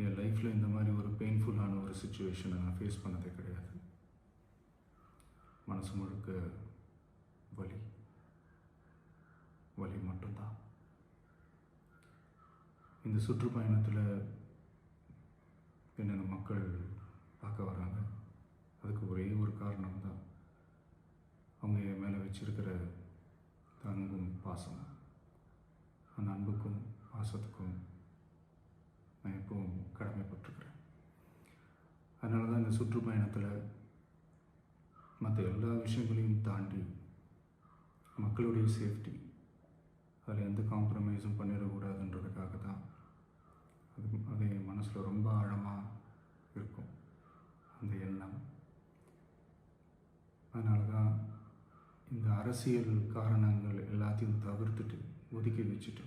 என் லைஃப்பில் இந்த மாதிரி ஒரு பெயின்ஃபுல்லான ஒரு சுச்சுவேஷனை நான் ஃபேஸ் பண்ணதே கிடையாது. மனசு முழுக்க வலி வலி மட்டும்தான். இந்த சுற்றுப்பயணத்தில் என்னென்ன மக்கள் பார்க்க வராங்க, அதுக்கு ஒரே ஒரு காரணம் தான், அவங்க என் மேலே வச்சிருக்கிற அன்பும் பாசம். அந்த அன்புக்கும் பாசத்துக்கும் நான் எப்பவும் கடமைப்பட்டிருக்கிறேன். அதனால தான் இந்த சுற்றுப்பயணத்தில் மற்ற எல்லா விஷயங்களையும் தாண்டி மக்களுடைய சேஃப்டி, அதில் எந்த காம்ப்ரமைஸும் பண்ணிடக்கூடாதுன்றதுக்காக தான் அது என் மனசில் ரொம்ப ஆழமாக இருக்கும் அந்த எண்ணம். அதனால தான் இந்த அரசியல் காரணங்கள் எல்லாத்தையும் தவிர்த்துட்டு ஒதுக்கி வச்சுட்டு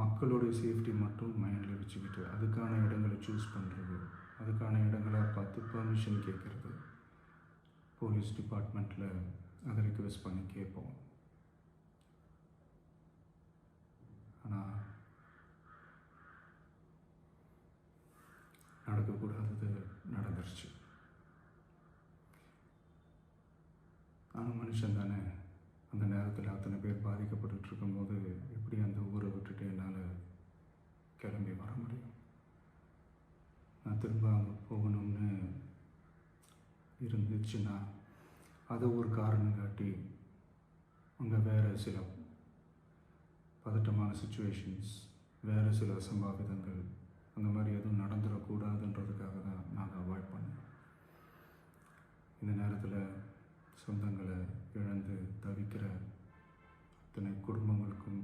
மக்களுடைய சேஃப்டி மட்டும் மைண்டில் வச்சுக்கிட்டு அதுக்கான இடங்களை சூஸ் பண்ணுறது, அதுக்கான இடங்களை பார்த்து பர்மிஷன் கேட்குறது, போலீஸ் டிபார்ட்மெண்ட்டில் அதை ரிக்வெஸ்ட் பண்ணி கேட்போம். ஆனால் நடக்கக்கூடாதது நடந்துருச்சு. நானும் மனுஷன் தானே. அந்த நேரத்தில் அத்தனை பேர் பாதிக்கப்பட்டு இருக்கும்போது எப்படி அந்த ஊரை விட்டுட்டு என்னால் கிளம்பி வர முடியும்? நான் திரும்ப அங்கே போகணும்னு இருந்துச்சுன்னா அதை ஒரு காரணம் காட்டி அங்கே வேறு சில பதட்டமான சுச்சுவேஷன்ஸ், வேறு சில அசம்பாவிதங்கள், அந்த மாதிரி எதுவும் நடந்துடக்கூடாதுன்றதுக்காக தான் நாங்கள் அவாய்ட் பண்ணோம். இந்த நேரத்தில் சொந்தங்களை இழந்து தவிக்கிற அத்தனை குடும்பங்களுக்கும்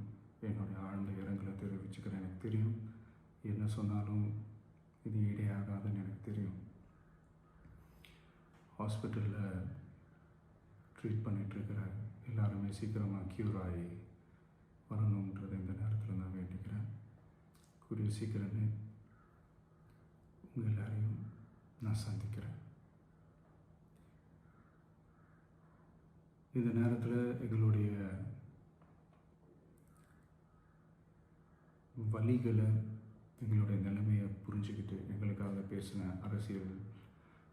என்னுடைய ஆழ்ந்த இரங்கலை தெரிவிச்சுக்கிறேன். எனக்கு தெரியும், என்ன சொன்னாலும் இது ஈடேயாகாதுன்னு எனக்கு தெரியும். ஹாஸ்பிட்டலில் ட்ரீட் பண்ணிகிட்ருக்கிற எல்லாருமே சீக்கிரமாக க்யூர் ஆகி வரணுன்றது இந்த நேரத்தில் நான் வேண்டிக்கிறேன். கூடிய சீக்கிரமே உங்கள் எல்லாரையும் நான் சந்திக்கிறேன். இந்த நேரத்தில் எங்களுடைய வலிகளை, எங்களுடைய நிலைமையை புரிஞ்சுக்கிட்டு எங்களுக்காக பேசின அரசியல்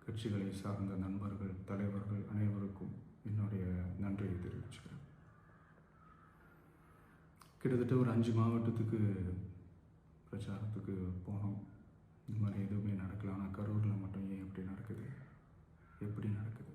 கட்சிகளை சார்ந்த நண்பர்கள், தலைவர்கள் அனைவருக்கும் என்னுடைய நன்றியை தெரிவிச்சுக்கிறேன். கிட்டத்தட்ட ஒரு 5 மாவட்டத்துக்கு பிரச்சாரத்துக்கு போனோம். இந்த மாதிரி எதுவுமே நடக்கல. ஆனால் கரூரில் மட்டும் ஏன் எப்படி நடக்குது? எப்படி நடக்குது?